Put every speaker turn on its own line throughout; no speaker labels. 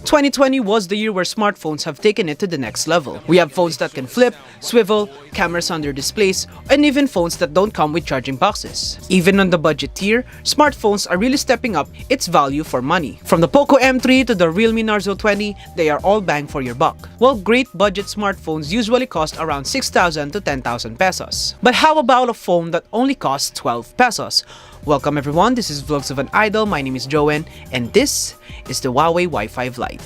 2020 was the year where smartphones have taken it to the next level. We have phones that can flip, swivel, cameras on their displays, and even phones that don't come with charging boxes. Even on the budget tier, smartphones are really stepping up its value for money. From the Poco M3 to the Realme Narzo 20, they are all bang for your buck. Well, great budget smartphones usually cost around 6,000 to 10,000 pesos. But how about a phone that only costs 12 pesos? Welcome everyone, this is Vlogs of an Idol. My name is Joen, and this is the Huawei Y5 Lite.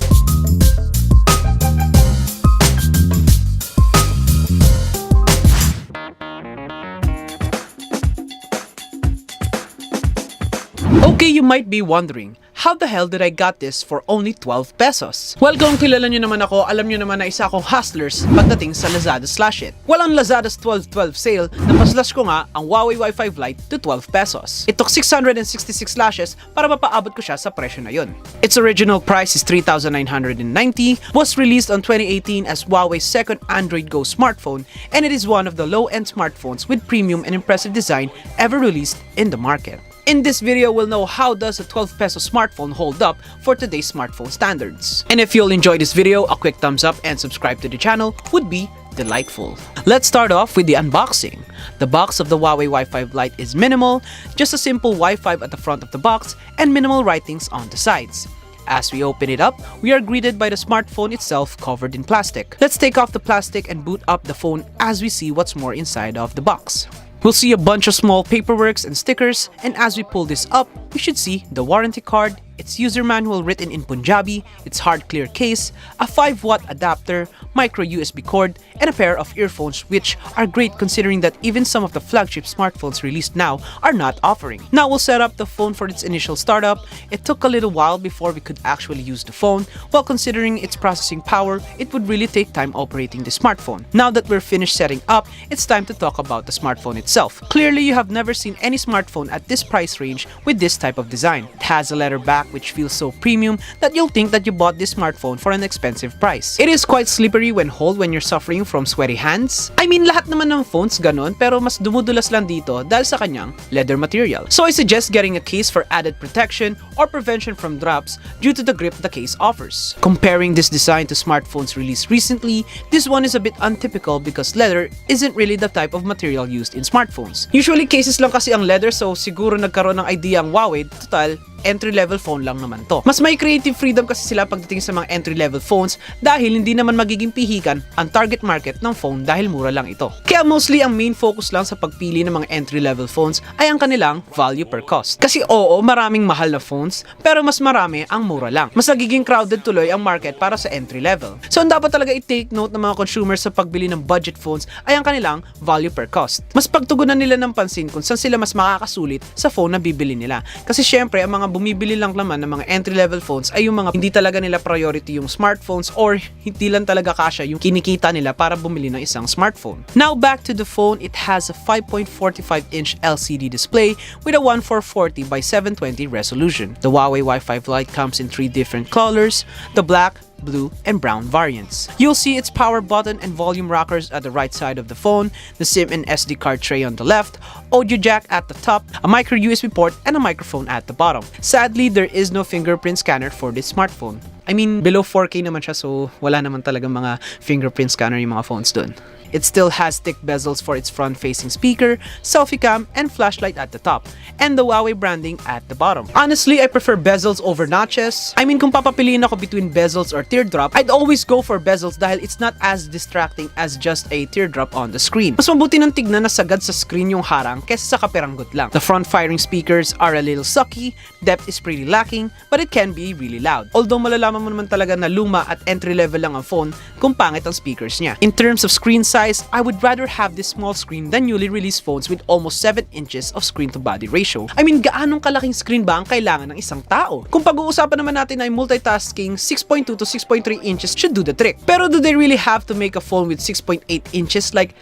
Okay, you might be wondering, how the hell did I got this for only 12 pesos? Well, kung kilala nyo naman ako, alam nyo naman na isa akong hustlers pagdating sa Lazada Slash It. Well, on Lazada's 12/12 sale, napaslash ko nga ang Huawei Y5 Lite to 12 pesos. It took 666 slashes para mapaabot ko siya sa presyo na yun. Its original price is 3,990, was released on 2018 as Huawei's second Android Go smartphone, and it is one of the low-end smartphones with premium and impressive design ever released in the market. In this video, we'll know how does a 12 peso smartphone hold up for today's smartphone standards. And if you'll enjoy this video, a quick thumbs up and subscribe to the channel would be delightful. Let's start off with the unboxing. The box of the Huawei Y5 Lite is minimal, just a simple Wi-Fi at the front of the box and minimal writings on the sides. As we open it up, we are greeted by the smartphone itself covered in plastic. Let's take off the plastic and boot up the phone as we see what's more inside of the box. We'll see a bunch of small paperworks and stickers, and as we pull this up, we should see the warranty card, its user manual written in Punjabi, its hard clear case, a 5-watt adapter, micro USB cord, and a pair of earphones, which are great considering that even some of the flagship smartphones released now are not offering. Now we'll set up the phone for its initial startup. It took a little while before we could actually use the phone. While considering its processing power, it would really take time operating the smartphone. Now that we're finished setting up, it's time to talk about the smartphone itself. Clearly, you have never seen any smartphone at this price range with this type of design. It has a leather back which feels so premium that you'll think that you bought this smartphone for an expensive price. It is quite slippery when held when you're suffering from sweaty hands. I mean, lahat naman ng phones ganon, pero mas dumudulas lang dito dahil sa kanyang leather material. So I suggest getting a case for added protection or prevention from drops due to the grip the case offers. Comparing this design to smartphones released recently, this one is a bit untypical because leather isn't really the type of material used in smartphones. Usually cases lang kasi ang leather, so siguro nagkaroon ng idea ang Huawei, total entry-level phone lang naman to. Mas may creative freedom kasi sila pagdating sa mga entry-level phones dahil hindi naman magiging pihikan ang target market ng phone dahil mura lang ito. Kaya mostly ang main focus lang sa pagpili ng mga entry-level phones ay ang kanilang value per cost. Kasi oo, maraming mahal na phones, pero mas marami ang mura lang. Mas nagiging crowded tuloy ang market para sa entry-level. So ang dapat talaga i-take note ng mga consumers sa pagbili ng budget phones ay ang kanilang value per cost. Mas pagtugunan nila ng pansin kung saan sila mas makakasulit sa phone na bibili nila. Kasi syempre, ang mga bumibili lang naman ng mga entry-level phones ay yung mga hindi talaga nila priority yung smartphones or hindi lang talaga kasya yung kinikita nila para bumili ng isang smartphone. Now back to the phone, it has a 5.45-inch LCD display with a 1440 by 720 resolution. The Huawei Y5 Lite comes in 3 different colors, the black, blue, and brown variants. You'll see its power button and volume rockers at the right side of the phone, the SIM and SD card tray on the left, audio jack at the top, a micro USB port, and a microphone at the bottom. Sadly, there is no fingerprint scanner for this smartphone. I mean, below 4K naman siya, so wala naman talagang mga fingerprint scanner yung mga phones dun. It still has thick bezels for its front-facing speaker, selfie cam, and flashlight at the top, and the Huawei branding at the bottom. Honestly, I prefer bezels over notches. I mean, kung papapiliin ako between bezels or teardrop, I'd always go for bezels dahil it's not as distracting as just a teardrop on the screen. Mas mabuti ng tignan na sagad sa screen yung harang kesa sa kapiranggot lang. The front-firing speakers are a little sucky, depth is pretty lacking, but it can be really loud. Although malalaman mo naman talaga na luma at entry-level lang ang phone kung pangit ang speakers niya. In terms of screen size, I would rather have this small screen than newly released phones with almost 7 inches of screen-to-body ratio. I mean, gaanong kalaking screen ba ang kailangan ng isang tao? Kung pag-uusapan naman natin ay multitasking, 6.2 to 6.3 inches should do the trick. Pero do they really have to make a phone with 6.8 inches? Like,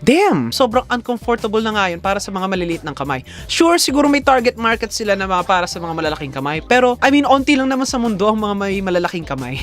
damn! Sobrang uncomfortable na nga yun para sa mga maliliit ng kamay. Sure, siguro may target market sila na para sa mga malalaking kamay. Pero, I mean, onti lang naman sa mundo ang mga may malalaking kamay.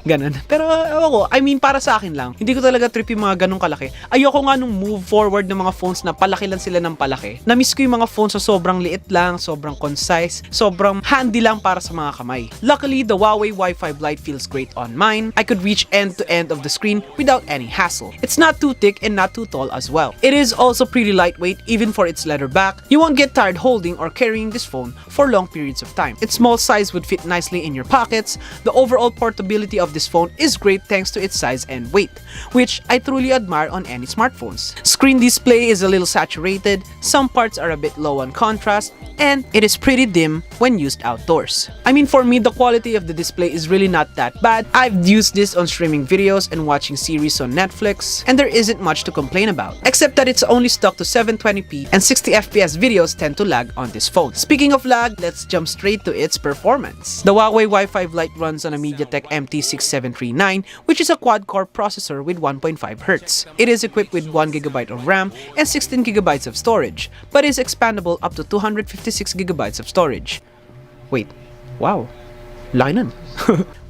Ganun. Pero ako, I mean, para sa akin lang, hindi ko talaga trip yung mga ganun kalaki. Ayoko nga nung move forward ng mga phones na palaki lang sila ng palaki. Na-miss ko yung mga phones sa sobrang liit lang, sobrang concise, sobrang handy lang para sa mga kamay. Luckily, the Huawei Y5 Lite feels great on mine. I could reach end to end of the screen without any hassle. It's not too thick and not too tall as well. It is also pretty lightweight even for its leather back. You won't get tired holding or carrying this phone for long periods of time. Its small size would fit nicely in your pockets. The overall portability of this phone is great thanks to its size and weight, which I truly admire on any smartphones. Screen display is a little saturated, some parts are a bit low on contrast, and it is pretty dim when used outdoors. I mean, for me, the quality of the display is really not that bad. I've used this on streaming videos and watching series on Netflix, and there isn't much to complain about, except that it's only stuck to 720p and 60fps videos tend to lag on this phone. Speaking of lag, let's jump straight to its performance. The Huawei Y5 Lite runs on a MediaTek MT6739, which is a quad-core processor with 1.5 Hz. It is equipped with 1GB of RAM and 16GB of storage, but is expandable up to 256GB of storage. Wait, wow, laki nun.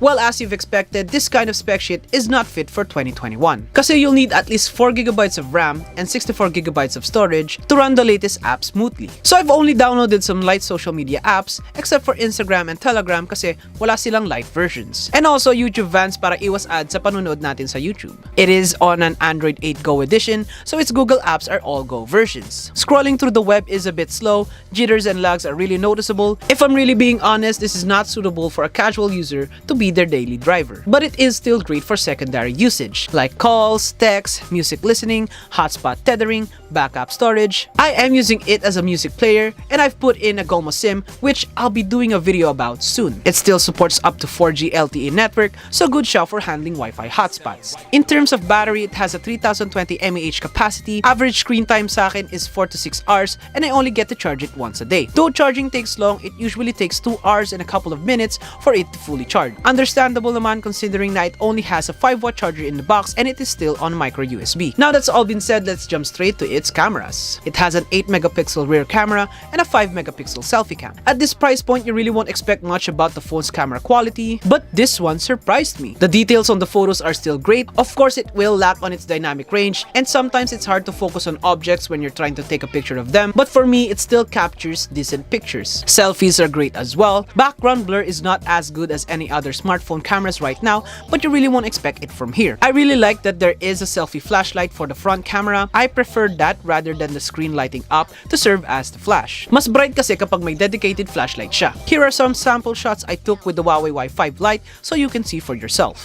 Well, as you've expected, this kind of spec sheet is not fit for 2021. Kasi you'll need at least 4GB of RAM and 64GB of storage to run the latest app smoothly. So I've only downloaded some light social media apps except for Instagram and Telegram kasi wala silang light versions. And also YouTube Vans para iwas ads sa panunod natin sa YouTube. It is on an Android 8 Go edition, so its Google apps are all Go versions. Scrolling through the web is a bit slow, jitters and lags are really noticeable. If I'm really being honest, this is not suitable for a casual user to be their daily driver. But it is still great for secondary usage, like calls, texts, music listening, hotspot tethering, backup storage. I am using it as a music player, and I've put in a GOMO SIM, which I'll be doing a video about soon. It still supports up to 4G LTE network, so good shout for handling Wi-Fi hotspots. In terms of battery, it has a 3020 mAh capacity. Average screen time sa akin is 4 to 6 hours, and I only get to charge it once a day. Though charging takes long, it usually takes 2 hours and a couple of minutes for it to fully charge. Understandable naman considering na it only has a 5-watt charger in the box and it is still on micro USB. Now that's all been said, let's jump straight to its cameras. It has an 8-megapixel rear camera and a 5-megapixel selfie cam. At this price point, you really won't expect much about the phone's camera quality, but this one surprised me. The details on the photos are still great. Of course, it will lack on its dynamic range, and sometimes it's hard to focus on objects when you're trying to take a picture of them, but for me, it still captures decent pictures. Selfies are great as well. Background blur is not as good as any other smartphone cameras right now, but you really won't expect it from here. I really like that there is a selfie flashlight for the front camera. I prefer that rather than the screen lighting up to serve as the flash. Mas bright kasi kapag may dedicated flashlight siya. Here are some sample shots I took with the Huawei Y5 Lite so you can see for yourself.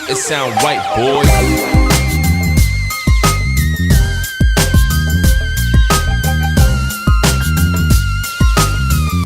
It sound right, boy.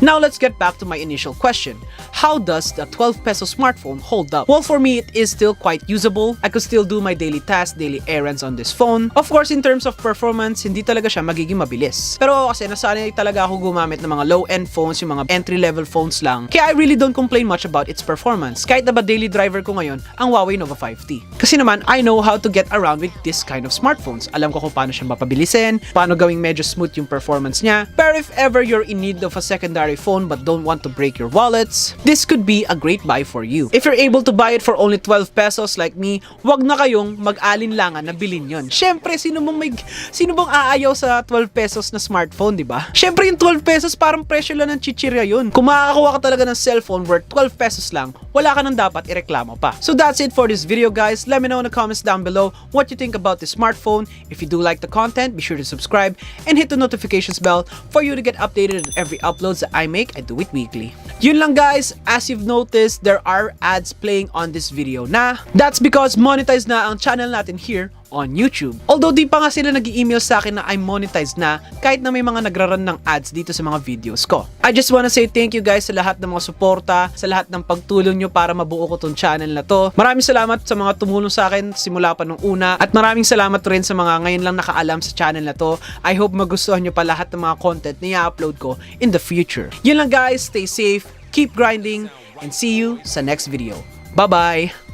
Now let's get back to my initial question. How does the 12 peso smartphone hold up? Well, for me, it is still quite usable. I could still do my daily tasks, daily errands on this phone. Of course, in terms of performance, hindi talaga siya magiging mabilis. Pero kasi nasanay talaga ako gumamit ng mga low-end phones, yung mga entry-level phones lang. Kaya I really don't complain much about its performance. Kahit na ba daily driver ko ngayon, ang Huawei Nova 5T. Kasi naman, I know how to get around with this kind of smartphones. Alam ko kung paano siya mapabilisin, paano gawing medyo smooth yung performance niya. Pero if ever you're in need of a secondary phone but don't want to break your wallets, this could be a great buy for you. If you're able to buy it for only 12 pesos like me, wag na kayong mag-alinlangan na bilhin yon. Syempre, sino bang aayaw sa 12 pesos na smartphone, di ba? Syempre, yung 12 pesos parang presyo lang ng chichirya yun. Kung makakakuha ka talaga ng cellphone worth 12 pesos lang, wala ka nang dapat ireklamo pa. So that's it for this video, guys. Let me know in the comments down below what you think about this smartphone. If you do like the content, be sure to subscribe and hit the notifications bell for you to get updated on every uploads that I make. I do it weekly. Yun lang, guys. As you've noticed, there are ads playing on this video na. That's because monetized na ang channel natin here on YouTube. Although di pa nga sila nag-email sa akin na I'm monetized na kahit na may mga nagra-run ng ads dito sa mga videos ko. I just wanna say thank you guys sa lahat ng mga suporta, sa lahat ng pagtulong nyo para mabuo ko tong channel na to. Maraming salamat sa mga tumulong sa akin simula pa nung una, at maraming salamat rin sa mga ngayon lang nakaalam sa channel na to. I hope magustuhan nyo pa lahat ng mga content na i-upload ko in the future. Yun lang, guys, stay safe, keep grinding, and see you sa next video. Bye-bye!